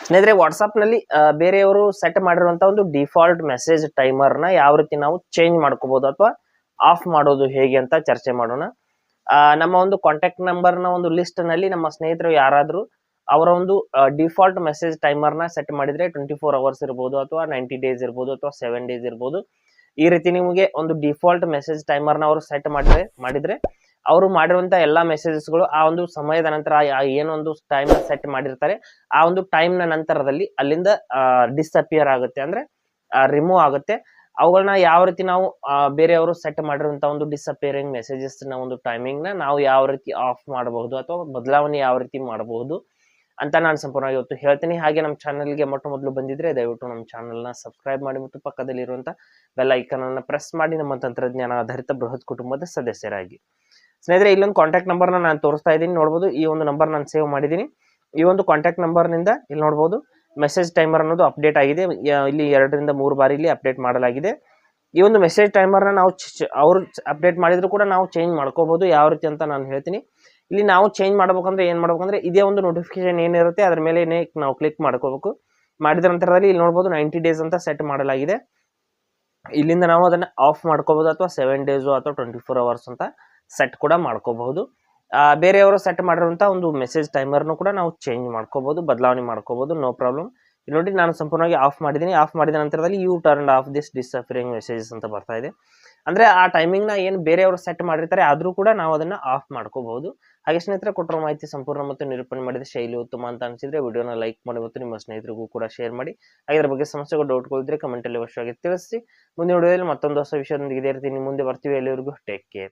ಸ್ನೇಹಿತರೆ ವಾಟ್ಸ್ಆಪ್ ನಲ್ಲಿ ಬೇರೆಯವರು ಸೆಟ್ ಮಾಡಿರುವಂತ ಒಂದು ಡಿಫಾಲ್ಟ್ ಮೆಸೇಜ್ ಟೈಮರ್ ನ ಯಾವ ರೀತಿ ನಾವು ಚೇಂಜ್ ಮಾಡ್ಕೋಬಹುದು ಅಥವಾ ಆಫ್ ಮಾಡೋದು ಹೇಗೆ ಅಂತ ಚರ್ಚೆ ಮಾಡೋಣ. ನಮ್ಮ ಒಂದು ಕಾಂಟ್ಯಾಕ್ಟ್ ನಂಬರ್ ನ ಒಂದು ಲಿಸ್ಟ್ ನಲ್ಲಿ ನಮ್ಮ ಸ್ನೇಹಿತರು ಯಾರಾದ್ರೂ ಅವರ ಒಂದು ಡಿಫಾಲ್ಟ್ ಮೆಸೇಜ್ ಟೈಮರ್ ನ ಸೆಟ್ ಮಾಡಿದ್ರೆ 24 ಅವರ್ಸ್ ಇರಬಹುದು ಅಥವಾ 90 ಡೇಸ್ ಇರಬಹುದು ಅಥವಾ 7 ಡೇಸ್ ಇರಬಹುದು. ಈ ರೀತಿ ನಿಮಗೆ ಒಂದು ಡಿಫಾಲ್ಟ್ ಮೆಸೇಜ್ ಟೈಮರ್ ನ ಅವರು ಸೆಟ್ ಮಾಡಿದ್ರೆ ಅವರು ಮಾಡಿರುವಂತ ಎಲ್ಲಾ ಮೆಸೇಜಸ್ ಗಳು ಆ ಒಂದು ಸಮಯದ ನಂತರ ಏನೊಂದು ಟೈಮ್ ಸೆಟ್ ಮಾಡಿರ್ತಾರೆ ಆ ಒಂದು ಟೈಮ್ ನ ನಂತರದಲ್ಲಿ ಅಲ್ಲಿಂದ ಡಿಸ್ಅಪಿಯರ್ ಆಗುತ್ತೆ, ಅಂದ್ರೆ ರಿಮೂವ್ ಆಗುತ್ತೆ. ಅವುಗಳನ್ನ ಯಾವ ರೀತಿ ನಾವು ಬೇರೆಯವರು ಸೆಟ್ ಮಾಡಿರುವಂತ ಒಂದು ಡಿಸ್ಅಪಿಯರಿಂಗ್ ಮೆಸೇಜಸ್ ನ ಒಂದು ಟೈಮಿಂಗ್ ನ ನಾವು ಯಾವ ರೀತಿ ಆಫ್ ಮಾಡಬಹುದು ಅಥವಾ ಬದಲಾವಣೆ ಯಾವ ರೀತಿ ಮಾಡಬಹುದು ಅಂತ ನಾನು ಸಂಪೂರ್ಣವಾಗಿ ಇವತ್ತು ಹೇಳ್ತೀನಿ. ಹಾಗೆ ನಮ್ಮ ಚಾನಲ್ಗೆ ಮೊದಲು ಬಂದಿದ್ರೆ ದಯವಿಟ್ಟು ನಮ್ಮ ಚಾನಲ್ ನ ಸಬ್ಸ್ಕ್ರೈಬ್ ಮಾಡಿ ಮತ್ತು ಪಕ್ಕದಲ್ಲಿ ಇರುವಂತ ಬೆಲ್ ಐಕಾನ್ ಅನ್ನು ಪ್ರೆಸ್ ಮಾಡಿ ನಮ್ಮ ತಂತ್ರಜ್ಞಾನ ಆಧಾರಿತ ಬೃಹತ್ ಕುಟುಂಬದ ಸದಸ್ಯರಾಗಿ. ಸ್ನೇಹಿತರೆ, ಇಲ್ಲೊಂದು ಕಾಂಟ್ಯಾಕ್ಟ್ ನಂಬರ್ ನಾನು ತೋರಿಸ್ತಾ ಇದ್ದೀನಿ, ನೋಡಬಹುದು. ಈ ಒಂದು ನಂಬರ್ ನಾನು ಸೇವ್ ಮಾಡಿದ್ದೀನಿ. ಈ ಒಂದು ಕಾಂಟ್ಯಾಕ್ಟ್ ನಂಬರ್ ನಿಂದ ಇಲ್ಲಿ ನೋಡಬಹುದು ಮೆಸೇಜ್ ಟೈಮರ್ ಅನ್ನೋದು ಅಪ್ಡೇಟ್ ಆಗಿದೆ. ಇಲ್ಲಿ 2 ರಿಂದ 3 ಬಾರಿ ಇಲ್ಲಿ ಅಪ್ಡೇಟ್ ಮಾಡಲಾಗಿದೆ. ಈ ಒಂದು ಮೆಸೇಜ್ ಟೈಮರ್ ನ ನಾವು ಅವ್ರು ಅಪ್ಡೇಟ್ ಮಾಡಿದ್ರು ಕೂಡ ನಾವು ಚೇಂಜ್ ಮಾಡ್ಕೋಬಹುದು. ಯಾವ ರೀತಿ ಅಂತ ನಾನು ಹೇಳ್ತೀನಿ. ಇಲ್ಲಿ ನಾವು ಚೇಂಜ್ ಮಾಡ್ಬೇಕಂದ್ರೆ ಏನ್ ಮಾಡ್ಬೇಕಂದ್ರೆ ಇದೇ ಒಂದು ನೋಟಿಫಿಕೇಶನ್ ಏನಿರುತ್ತೆ ಅದ್ರ ಮೇಲೆ ನಾವು ಕ್ಲಿಕ್ ಮಾಡ್ಕೋಬೇಕು. ಮಾಡಿದ ನಂತರದಲ್ಲಿ ಇಲ್ಲಿ ನೋಡಬಹುದು 90 ಡೇಸ್ ಅಂತ ಸೆಟ್ ಮಾಡಲಾಗಿದೆ. ಇಲ್ಲಿಂದ ನಾವು ಅದನ್ನ ಆಫ್ ಮಾಡ್ಕೋಬಹುದು ಅಥವಾ 7 ಡೇಸ್ ಅಥವಾ 24 ಅವರ್ಸ್ ಅಂತ ಸೆಟ್ ಕೂಡ ಮಾಡ್ಕೋಬಹುದು. ಬೇರೆಯವರು ಸೆಟ್ ಮಾಡಿರುವಂತ ಒಂದು ಮೆಸೇಜ್ ಟೈಮರ್ನು ಕೂಡ ನಾವು ಚೇಂಜ್ ಮಾಡ್ಕೋಬಹುದು, ಬದಲಾವಣೆ ಮಾಡ್ಕೋಬಹುದು, ನೋ ಪ್ರಾಬ್ಲಮ್. ಇಲ್ಲಿ ನೋಡಿ ನಾನು ಸಂಪೂರ್ಣವಾಗಿ ಆಫ್ ಮಾಡಿದ್ದೀನಿ. ಆಫ್ ಮಾಡಿದ ನಂತರದಲ್ಲಿ you turn off this disappearing messages ಅಂತ ಬರ್ತಾ ಇದೆ. ಅಂದ್ರೆ ಆ ಟೈಮಿಂಗ್ ನ ಏನು ಬೇರೆಯವರು ಸೆಟ್ ಮಾಡಿರ್ತಾರೆ ಆದ್ರೂ ಕೂಡ ನಾವು ಅದನ್ನ ಆಫ್ ಮಾಡ್ಕೋಬಹುದು. ಹಾಗೆ ಸ್ನೇಹಿತರೆ, ಕೊಟ್ಟಿರೋ ಮಾಹಿತಿ ಸಂಪೂರ್ಣ ಮತ್ತು ನಿರೂಪಣೆ ಮಾಡಿದ ಶೈಲಿ ಉತ್ತಮ ಅಂತ ಅನಿಸಿದ್ರೆ ವಿಡಿಯೋನ ಲೈಕ್ ಮಾಡಿ ಮತ್ತು ನಿಮ್ಮ ಸ್ನೇಹಿತರಿಗೂ ಕೂಡ ಶೇರ್ ಮಾಡಿ. ಹಾಗೆ ಇದ್ರ ಬಗ್ಗೆ ಸಮಸ್ಯೆಗಳು ಡೌಟ್ಗಳಿದ್ರೆ ಕಮೆಂಟ್ ಅಲ್ಲಿ ಅವಶ್ಯವಾಗಿ ತಿಳಿಸಿ. ಮುಂದಿನ ವಿಡಿಯೋದಲ್ಲಿ ಮತ್ತೊಂದು ಹೊಸ ವಿಷಯದೊಂದಿಗೆ ಇದೇ ರೀತಿ ನಿಮ್ಮ ಮುಂದೆ ಬರ್ತೀವಿ. ಎಲ್ಲರಿಗೂ ಟೇಕ್ ಕೇರ್.